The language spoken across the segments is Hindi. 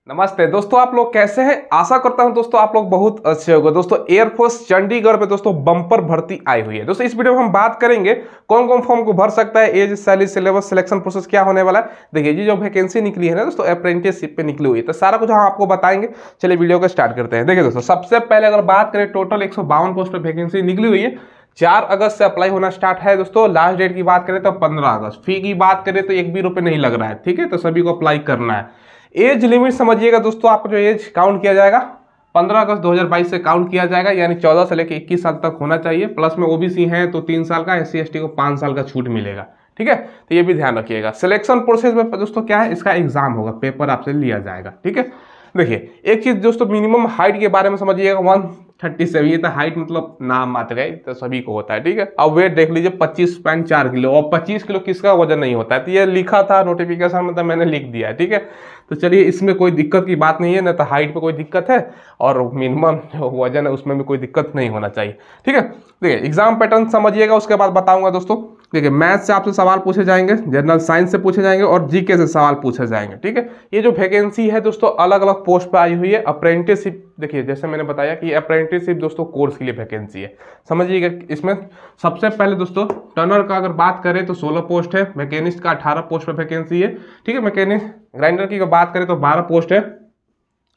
नमस्ते दोस्तों, आप लोग कैसे हैं। आशा करता हूं दोस्तों आप लोग बहुत अच्छे होंगे। दोस्तों एयरफोर्स चंडीगढ़ में दोस्तों बम्पर भर्ती आई हुई है। दोस्तों इस वीडियो में हम बात करेंगे कौन कौन फॉर्म को भर सकता है, age, salary, syllabus, selection process क्या होने वाला है। देखिए ये जो वैकेंसी निकली है ना दोस्तों अप्रेंटिसशिप पे निकली हुई है, तो सारा कुछ हम आपको बताएंगे। चलिए वीडियो को स्टार्ट करते हैं। देखिए दोस्तों सबसे पहले अगर बात करें टोटल 152 पोस्ट पर वैकेंसी निकली हुई है। 4 अगस्त से अप्लाई होना स्टार्ट है दोस्तों। लास्ट डेट की बात करें तो 15 अगस्त। फी की बात करें तो 1 भी रुपये नहीं लग रहा है, ठीक है। तो सभी को अप्लाई करना है। एज लिमिट समझिएगा दोस्तों, आपका जो एज काउंट किया जाएगा 15 अगस्त 2022 से काउंट किया जाएगा, यानी 14 से लेकर 21 साल तक होना चाहिए। प्लस में ओबीसी है तो 3 साल का, SC ST को 5 साल का छूट मिलेगा, ठीक है। तो ये भी ध्यान रखिएगा। सिलेक्शन प्रोसेस में दोस्तों क्या है, इसका एग्जाम होगा, पेपर आपसे लिया जाएगा, ठीक है। देखिए एक चीज दोस्तों, मिनिमम हाइट के बारे में समझिएगा 137। ये तो हाइट मतलब नाम मात्र है, तो सभी को होता है, ठीक है। अब वेट देख लीजिए 25.4 किलो, और 25 किलो किसका वजन नहीं होता है। तो ये लिखा था नोटिफिकेशन में, तो मैंने लिख दिया है, ठीक है। तो चलिए इसमें कोई दिक्कत की बात नहीं है, ना तो हाइट पे कोई दिक्कत है और मिनिमम वजन है उसमें भी कोई दिक्कत नहीं होना चाहिए, ठीक है। देखिए एग्जाम पैटर्न समझिएगा, उसके बाद बताऊंगा दोस्तों। देखिए मैथ से आपसे सवाल पूछे जाएंगे, जनरल साइंस से पूछे जाएंगे और जीके से सवाल पूछे जाएंगे, ठीक है। ये जो वैकेंसी है दोस्तों अलग अलग पोस्ट पर आई हुई है। अप्रेंटिसशिप, देखिए जैसे मैंने बताया कि अप्रेंटिसशिप दोस्तों कोर्स के लिए वैकेंसी है, समझिएगा। इसमें सबसे पहले दोस्तों टर्नर का अगर बात करें तो 16 पोस्ट है। मैकेनिस्ट का 18 पोस्ट पर वैकेंसी है, ठीक है। मैकेनिस्ट ग्राइंडर की बात करें तो 12 पोस्ट है।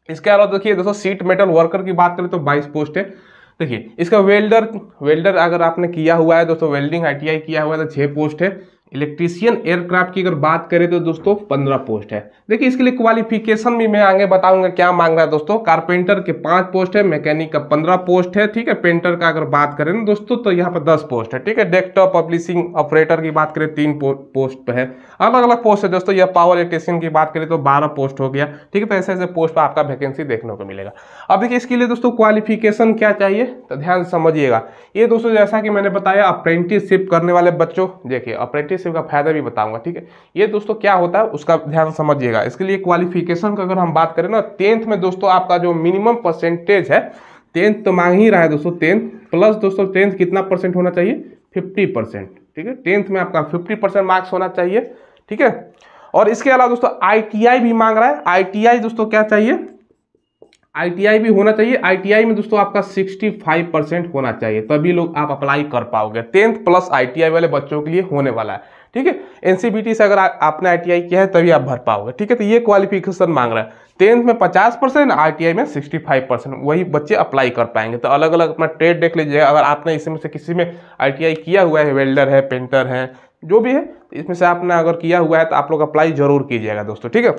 इसके अलावा देखिए दोस्तों सीट मेटल वर्कर की बात करें तो 22 पोस्ट है। देखिए इसका वेल्डर अगर आपने किया हुआ है दोस्तों, वेल्डिंग ITI किया हुआ है तो 6 पोस्ट है। इलेक्ट्रीशियन एयरक्राफ्ट की अगर बात करें तो दोस्तों 15 पोस्ट है। देखिए इसके लिए क्वालिफिकेशन भी मैं आगे बताऊंगा क्या मांग रहा है दोस्तों। कारपेंटर के 5 पोस्ट है, मैकेनिक का 15 पोस्ट है, ठीक है। पेंटर का अगर बात करें ना दोस्तों तो यहाँ पर 10 पोस्ट है, ठीक है। डेस्कटॉप पब्लिशिंग ऑपरेटर की बात करें 3 पोस्ट पे है। अलग अलग पोस्ट है दोस्तों। यह पावर इलेक्ट्रिशियन की बात करें तो 12 पोस्ट हो गया, ठीक है। तो ऐसे ऐसे पोस्ट पर आपका वैकेंसी देखने को मिलेगा। अब देखिए इसके लिए दोस्तों क्वालिफिकेशन क्या चाहिए, तो ध्यान समझिएगा। ये दोस्तों जैसा कि मैंने बताया अप्रेंटिसशिप करने वाले बच्चों, देखिए अप्रेंटिसशिप का फायदा भी बताऊंगा, ठीक है। ये दोस्तों क्या होता है उसका ध्यान समझिएगा। इसके लिए क्वालिफिकेशन का अगर हम बात करें ना, 10th में दोस्तों आपका जो मिनिमम परसेंटेज है, 10th तो मांग ही रहा है दोस्तों, 10th प्लस दोस्तों 10th कितना परसेंट होना चाहिए, 50%, ठीक है। 10th में आपका 50% मार्क्स होना चाहिए, ठीक है। और इसके अलावा दोस्तों ITI भी मांग रहा है। ITI दोस्तों क्या चाहिए, ITI भी होना चाहिए। ITI में दोस्तों आपका 65% होना चाहिए, तभी लोग आप अप्लाई कर पाओगे। 10th प्लस ITI वाले बच्चों के लिए होने वाला है, ठीक है। NCBT से अगर आपने ITI किया है तभी आप भर पाओगे, ठीक है। तो ये क्वालिफिकेशन मांग रहा है। 10th में 50%, ITI में 65%, वही बच्चे अप्लाई कर पाएंगे। तो अलग अलग अपना ट्रेड देख लीजिएगा। अगर आपने इसमें से किसी में ITI किया हुआ है, वेल्डर है, पेंटर है, जो भी है, इसमें से आपने अगर किया हुआ है तो आप लोग अप्लाई जरूर कीजिएगा दोस्तों, ठीक है।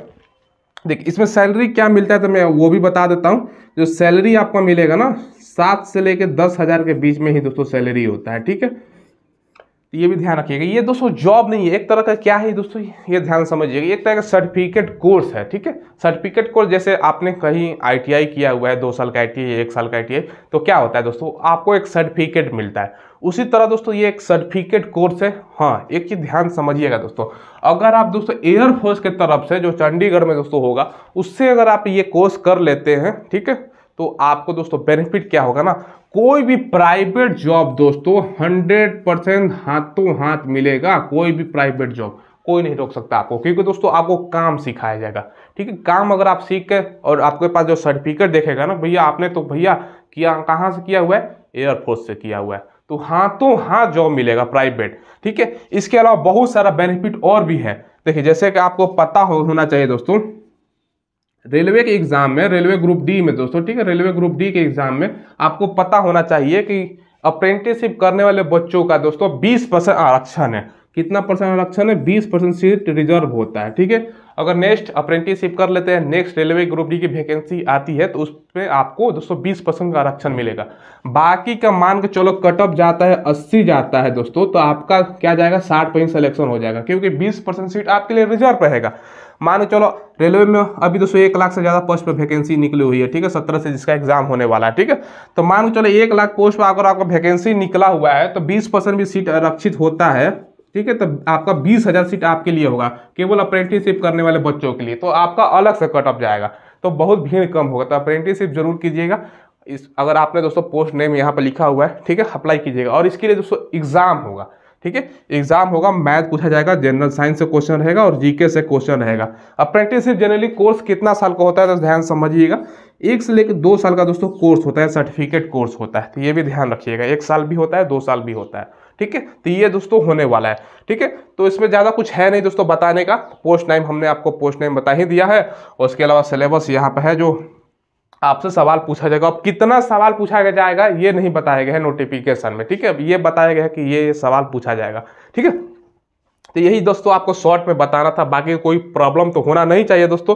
देखिए इसमें सैलरी क्या मिलता है तो मैं वो भी बता देता हूँ। जो सैलरी आपको मिलेगा ना 7 से लेकर 10,000 के बीच में ही दोस्तों सैलरी होता है, ठीक है। तो ये भी ध्यान रखिएगा। ये दोस्तों जॉब नहीं है, एक तरह का क्या है दोस्तों, ये ध्यान समझिएगा, एक तरह का सर्टिफिकेट कोर्स है, ठीक है। सर्टिफिकेट कोर्स जैसे आपने कहीं ITI किया हुआ है, 2 साल का ITI, 1 साल का ITI, तो क्या होता है दोस्तों आपको एक सर्टिफिकेट मिलता है। उसी तरह दोस्तों ये एक सर्टिफिकेट कोर्स है। हाँ एक चीज ध्यान समझिएगा दोस्तों, अगर आप दोस्तों एयरफोर्स के तरफ से जो चंडीगढ़ में दोस्तों होगा, उससे अगर आप ये कोर्स कर लेते हैं, ठीक है, तो आपको दोस्तों बेनिफिट क्या होगा ना, कोई भी प्राइवेट जॉब दोस्तों 100% हाथों हाथ मिलेगा। कोई भी प्राइवेट जॉब कोई नहीं रोक सकता आपको, क्योंकि दोस्तों आपको काम सिखाया जाएगा, ठीक है। काम अगर आप सीख के और आपके पास जो सर्टिफिकेट देखेगा ना, भैया आपने तो भैया किया कहाँ से किया हुआ है, एयरफोर्स से किया हुआ है, तो हाथों हाथ जॉब मिलेगा प्राइवेट, ठीक है। इसके अलावा बहुत सारा बेनिफिट और भी है। देखिए जैसे कि आपको पता होना चाहिए दोस्तों, रेलवे के एग्जाम में, रेलवे ग्रुप डी में दोस्तों, ठीक है, रेलवे ग्रुप डी के एग्जाम में आपको पता होना चाहिए कि अप्रेंटिसशिप करने वाले बच्चों का दोस्तों 20% आरक्षण है। कितना परसेंट आरक्षण है, 20% सीट रिजर्व होता है, ठीक है। अगर नेक्स्ट अप्रेंटिसशिप कर लेते हैं, नेक्स्ट रेलवे ग्रुप डी की वैकेंसी आती है तो उसमें आपको दोस्तों 20% का आरक्षण मिलेगा। बाकी का मान के चलो कट ऑफ जाता है 80 जाता है दोस्तों, तो आपका क्या जाएगा 60 पर ही सिलेक्शन हो जाएगा, क्योंकि 20% सीट आपके लिए रिजर्व रहेगा। मान चलो रेलवे में अभी दोस्तों 1 लाख से ज्यादा पोस्ट पर वैकेंसी निकली हुई है, ठीक है, 17 से जिसका एग्जाम होने वाला है, ठीक है। तो मान चलो 1 लाख पोस्ट पर अगर आपका वैकेंसी निकला हुआ है तो 20% भी सीट आरक्षित होता है, ठीक है। तो आपका 20,000 सीट आपके लिए होगा, केवल अप्रेंटिसशिप करने वाले बच्चों के लिए, तो आपका अलग से कट ऑफ जाएगा, तो बहुत भीड़ कम होगा। तो अप्रेंटिसशिप जरूर कीजिएगा। इस अगर आपने दोस्तों पोस्ट नेम यहाँ पर लिखा हुआ है, ठीक है, अप्लाई कीजिएगा। और इसके लिए दोस्तों एग्जाम होगा, ठीक है। एग्जाम होगा, मैथ पूछा जाएगा, जनरल साइंस से क्वेश्चन रहेगा और जीके से क्वेश्चन रहेगा। अप्रेंटिसशिप जनरली कोर्स कितना साल का होता है तो ध्यान समझिएगा, 1 से लेकर 2 साल का दोस्तों कोर्स होता है, सर्टिफिकेट कोर्स होता है, तो ये भी ध्यान रखिएगा। 1 साल भी होता है, 2 साल भी होता है, ठीक है। तो ये दोस्तों होने वाला है, ठीक है। तो इसमें ज़्यादा कुछ है नहीं दोस्तों बताने का। पोस्ट टाइम हमने आपको पोस्ट टाइम बता ही दिया है, और उसके अलावा सिलेबस यहाँ पे है, जो आपसे सवाल पूछा जाएगा। अब कितना सवाल पूछा जाएगा ये नहीं बताया गया है नोटिफिकेशन में, ठीक है। अब ये बताया गया है कि ये सवाल पूछा जाएगा, ठीक है। तो यही दोस्तों आपको शॉर्ट में बताना था, बाकी कोई प्रॉब्लम तो होना नहीं चाहिए दोस्तों।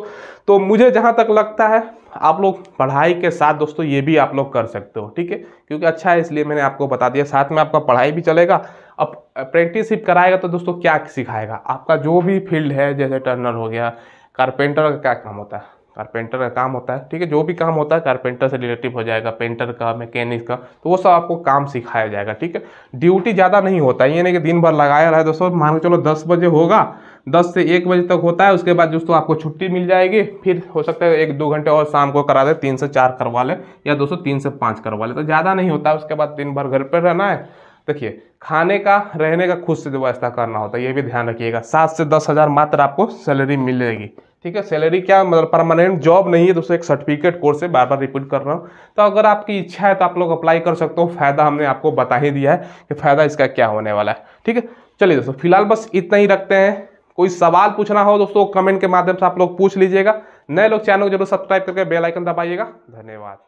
तो मुझे जहां तक लगता है आप लोग पढ़ाई के साथ दोस्तों ये भी आप लोग कर सकते हो, ठीक है, क्योंकि अच्छा है इसलिए मैंने आपको बता दिया। साथ में आपका पढ़ाई भी चलेगा। अब अप्रेंटिसशिप कराएगा तो दोस्तों क्या सिखाएगा, आपका जो भी फील्ड है, जैसे टर्नर हो गया, कारपेंटर का क्या काम होता है, कारपेंटर का काम होता है, ठीक है, जो भी काम होता है कारपेंटर से रिलेटिव हो जाएगा, पेंटर का, मैकेनिक का, तो वो सब आपको काम सिखाया जाएगा, ठीक है। ड्यूटी ज़्यादा नहीं होता है, ये नहीं कि दिन भर लगाया रहा है दोस्तों। मान के चलो 10 बजे होगा, 10 से 1 बजे तक होता है, उसके बाद दोस्तों आपको छुट्टी मिल जाएगी। फिर हो सकता है 1-2 घंटे और शाम को करा दे, 3 से 4 करवा ले, या दोस्तों 3 से 5 करवा ले, तो ज़्यादा नहीं होता है। उसके बाद दिन भर घर पर रहना है। देखिए, खाने का, रहने का खुद से व्यवस्था करना होता है, ये भी ध्यान रखिएगा। 7 से 10 हज़ार मात्र आपको सैलरी मिलेगी, ठीक है। सैलरी क्या मतलब, परमानेंट जॉब नहीं है दोस्तों, एक सर्टिफिकेट कोर्स है, बार बार रिपीट कर रहा हूँ। तो अगर आपकी इच्छा है तो आप लोग अप्लाई कर सकते हो। फायदा हमने आपको बता ही दिया है कि फायदा इसका क्या होने वाला है, ठीक है। चलिए दोस्तों, फिलहाल बस इतना ही रखते हैं। कोई सवाल पूछना हो दोस्तों कमेंट के माध्यम से आप लोग पूछ लीजिएगा। नए लोग चैनल को जरूर सब्सक्राइब करके बेल आइकन दबाइएगा। धन्यवाद।